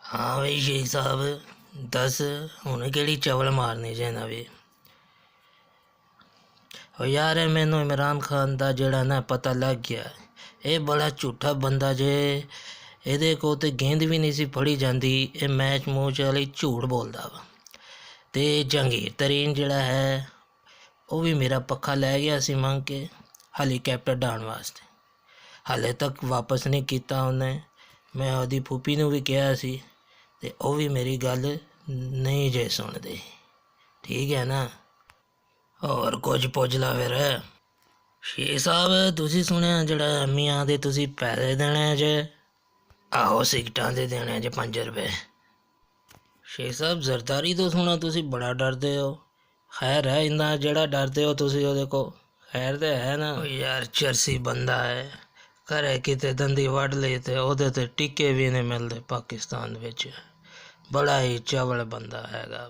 हाँ भाई शेख साहब, दस हुण केह्ड़ी चवल मारनी जे नवी। ओ यार मैनू इमरान खान दा जेड़ा ना पता लग गया, ये बड़ा झूठा बंदा जे। ਇਹਦੇ ਕੋਲ तो गेंद भी नहीं सी फड़ी जाती, ये मैच मूच वाली झूठ बोलदा वा। ते जहांगीर तरीन जिहड़ा है वो भी मेरा पक्खा लै गया सी मंग के हैलीकैप्टर डाउन वास्ते, हाले तक वापस नहीं किया उन्हें। मैं ਉਹਦੀ फूफी नूं भी कहा सी ते ਉਹ भी मेरी गल नहीं जे सुनदे। ठीक है ना, और कुछ पुछ ला फिर। शेख साहब तुसीं सुनिया जिहड़ा मियाँ दे तुसीं पैसे देने जे? आहो सिगटां दे देने जे 5 रुपए। शेख साहब जरदारी तो सुना तुसीं बड़ा डरदे हो। खैर है इन्ना जेड़ा डरदे हो तुसीं ਉਹਦੇ को, खैर तो है ना। यार चरसी बंदा है, घरे किते दंदी वड़ ले ते ਉਹਦੇ ते टिक्के भी नहीं मिलते पाकिस्तान विच। बड़ा ही चवल बंदा हैगा।